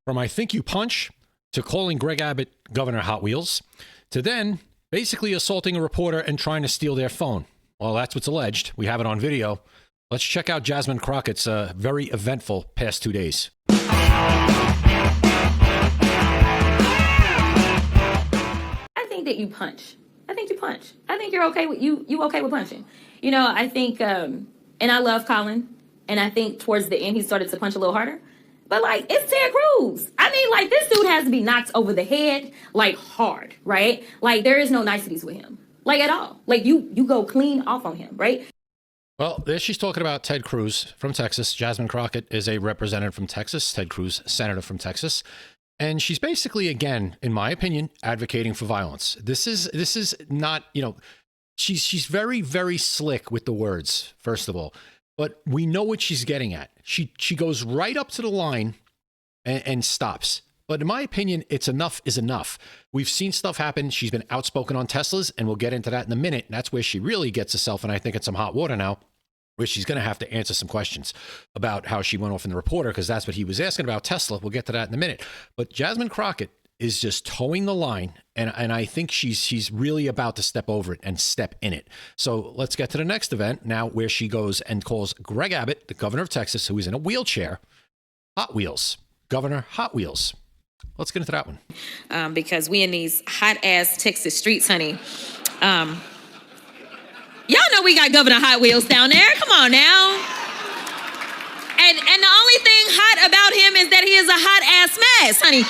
from I think you punch to calling Greg Abbott Governor Hot Wheels to then basically assaulting a reporter and trying to steal their phone. Well, that's what's alleged. We have it on video. Let's check out Jasmine Crockett's very eventful past 2 days. I think that you punch. I think you punch. I think you're okay with you okay with punching. You know, I think, and I love Colin, and I think towards the end he started to punch a little harder. But, like, it's Ted Cruz. I mean, like, this dude has to be knocked over the head, like, hard, right? Like, there is no niceties with him, like, at all. Like, you go clean off on him, right? Well, there she's talking about Ted Cruz from Texas. Jasmine Crockett is a representative from Texas. Ted Cruz, senator from Texas. And she's basically, again, in my opinion, advocating for violence. This is not, you know, she's very, very slick with the words, first of all. But we know what she's getting at. She goes right up to the line and stops. But in my opinion, it's enough is enough. We've seen stuff happen. She's been outspoken on Teslas, and we'll get into that in a minute. And that's where she really gets herself, and I think, in some hot water now, where she's going to have to answer some questions about how she went off in the reporter, because that's what he was asking about Tesla. We'll get to that in a minute. But Jasmine Crockett is just towing the line, and I think she's really about to step over it and step in it. So let's get to the next event now, where she goes and calls Greg Abbott, the governor of Texas, who is in a wheelchair, Hot Wheels. Governor Hot Wheels. Let's get into that one. Because we in these hot-ass Texas streets, honey. Y'all know we got Governor Hot Wheels down there. Come on now. And the only thing hot about him is that he is a hot-ass mess, honey.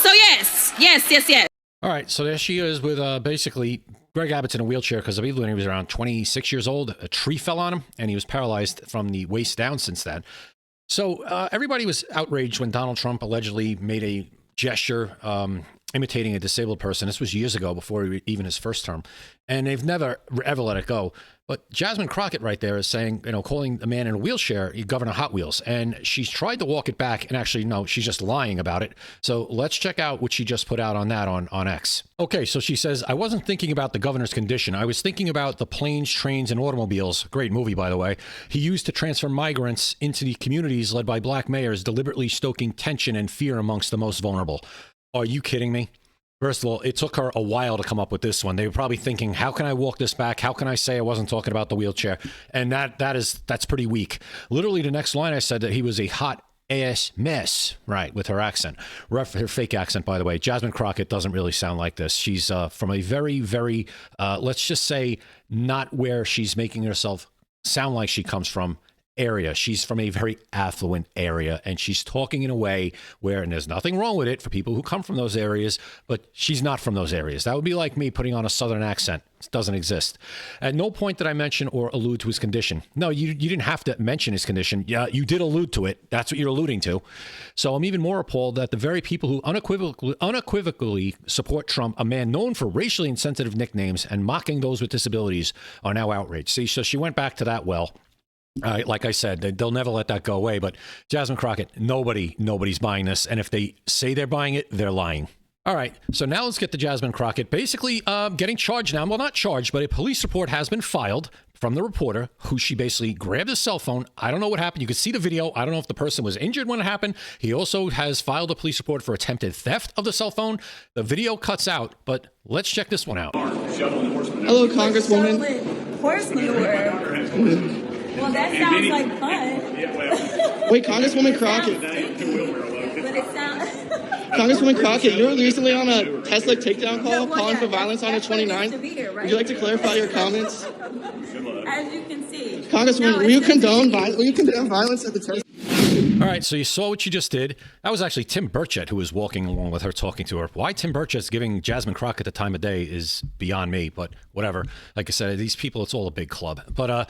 So yes. All right, so there she is with basically Greg Abbott's in a wheelchair because I believe when he was around 26 years old, a tree fell on him, and he was paralyzed from the waist down since then. So everybody was outraged when Donald Trump allegedly made a gesture imitating a disabled person. This was years ago, before even his first term. And they've never, ever let it go. But Jasmine Crockett right there is saying, you know, calling a man in a wheelchair Governor Hot Wheels. And she's tried to walk it back. And actually, no, she's just lying about it. So let's check out what she just put out on that on X. Okay, so she says, I wasn't thinking about the governor's condition. I was thinking about the planes, trains, and automobiles. Great movie, by the way. He used to transfer migrants into the communities led by black mayors, deliberately stoking tension and fear amongst the most vulnerable. Are you kidding me? First of all, it took her a while to come up with this one. They were probably thinking, how can I walk this back? How can I say I wasn't talking about the wheelchair? And that's pretty weak. Literally, the next line I said that he was a hot ass mess, right, with her accent. Her fake accent, by the way. Jasmine Crockett doesn't really sound like this. She's from a very, very, let's just say, not where she's making herself sound like she comes from area. She's from a very affluent area, and she's talking in a way where, and there's nothing wrong with it for people who come from those areas, but she's not from those areas. That would be like me putting on a Southern accent. It doesn't exist. At no point did I mention or allude to his condition. No, you didn't have to mention his condition. Yeah, you did allude to it. That's what you're alluding to. So I'm even more appalled that the very people who unequivocally support Trump, a man known for racially insensitive nicknames and mocking those with disabilities, are now outraged. See, so she went back to that well. Like I said, they'll never let that go away. But Jasmine Crockett, nobody's buying this. And if they say they're buying it, they're lying. All right, so now let's get to Jasmine Crockett. Basically getting charged now. Well, not charged, but a police report has been filed from the reporter who she basically grabbed his cell phone. I don't know what happened. You could see the video. I don't know if the person was injured when it happened. He also has filed a police report for attempted theft of the cell phone. The video cuts out, but let's check this one out. Hello, Congresswoman. Horse manure. Well, that sounds like fun. Wait, Congresswoman Crockett. But it sounds... Congresswoman Crockett, you were recently on a Tesla takedown call calling for violence on the 29th. Here, right? Would you like to clarify your comments? As you can see. Congresswoman, will you condone violence at the Tesla? All right, so you saw what she just did. That was actually Tim Burchett who was walking along with her, talking to her. Why Tim Burchett's giving Jasmine Crockett the time of day is beyond me, but whatever. Like I said, these people, it's all a big club. But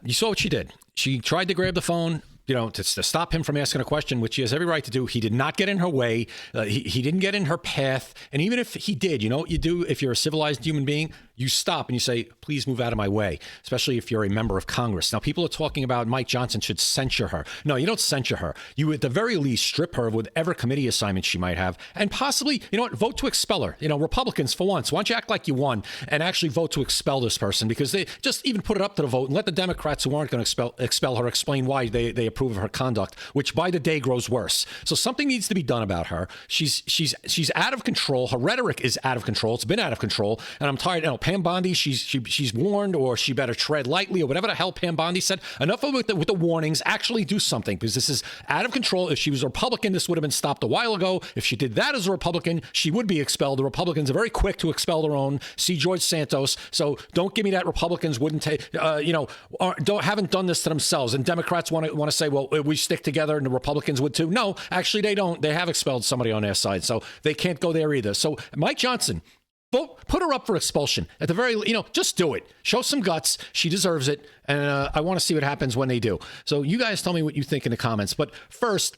you saw what she did. She tried to grab the phone, you know, to stop him from asking a question, which he has every right to do. He did not get in her way. He didn't get in her path. And even if he did, you know what you do if you're a civilized human being? You stop and you say, please move out of my way, especially if you're a member of Congress. Now, people are talking about Mike Johnson should censure her. No, you don't censure her. You, at the very least, strip her of whatever committee assignments she might have, and possibly, you know what, vote to expel her. You know, Republicans, for once, why don't you act like you won and actually vote to expel this person? Because they just even put it up to the vote and let the Democrats who aren't going to expel her explain why they approve approve of her conduct, which by the day grows worse. So something needs to be done about her. She's out of control. Her rhetoric is out of control. It's been out of control, and I'm tired. You know, Pam Bondi, she's warned, or she better tread lightly, or whatever the hell Pam Bondi said. Enough with the warnings. Actually do something, because this is out of control. If she was a Republican, this would have been stopped a while ago. If she did that as a Republican, she would be expelled. The Republicans are very quick to expel their own. See George Santos. So don't give me that Republicans wouldn't take, haven't done this to themselves. And Democrats want to say, well, we stick together, and the Republicans would too. No, actually they don't. They have expelled somebody on their side, so they can't go there either. So Mike Johnson, put her up for expulsion. At the very, just do it. Show some guts. She deserves it. And I want to see what happens when they do. So you guys tell me what you think in the comments. But first,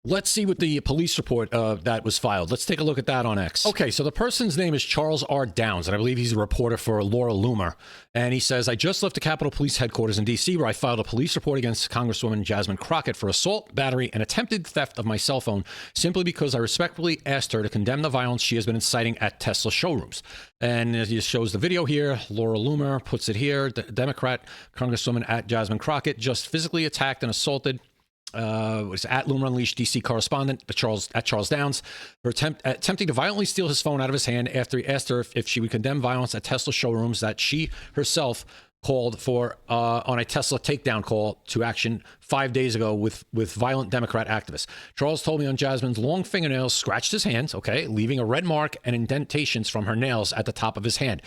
let's see what the police report that was filed. Let's take a look at that on X. Okay, so the person's name is Charles R. Downs, and I believe he's a reporter for Laura Loomer. And he says, I just left the Capitol Police headquarters in D.C., where I filed a police report against Congresswoman Jasmine Crockett for assault, battery, and attempted theft of my cell phone, simply because I respectfully asked her to condemn the violence she has been inciting at Tesla showrooms. And it shows the video here. Laura Loomer puts it here. The Democrat Congresswoman at Jasmine Crockett just physically attacked and assaulted was at Loomer Unleashed DC correspondent Charles Downs for attempting to violently steal his phone out of his hand after he asked her if she would condemn violence at Tesla showrooms that she herself called for on a Tesla takedown call to action 5 days ago with violent Democrat activists. Charles told me on Jasmine's long fingernails scratched his hands, leaving a red mark and indentations from her nails at the top of his hand.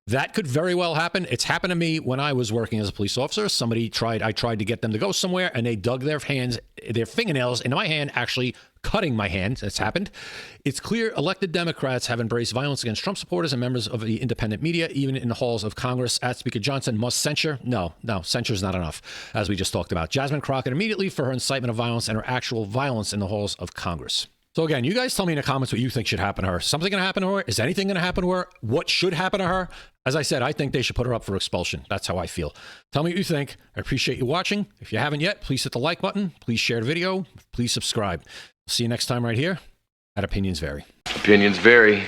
That could very well happen. It's happened to me when I was working as a police officer. I tried to get them to go somewhere, and they dug their fingernails into my hand, actually cutting my hand. That's happened. It's clear elected Democrats have embraced violence against Trump supporters and members of the independent media, even in the halls of Congress. At Speaker Johnson must censure. No, censure is not enough, as we just talked about. Jasmine Crockett immediately for her incitement of violence and her actual violence in the halls of Congress. So again, you guys tell me in the comments what you think should happen to her. Something going to happen to her? Is anything going to happen to her? What should happen to her? As I said, I think they should put her up for expulsion. That's how I feel. Tell me what you think. I appreciate you watching. If you haven't yet, please hit the like button. Please share the video. Please subscribe. See you next time right here at Opinions Vary. Opinions vary.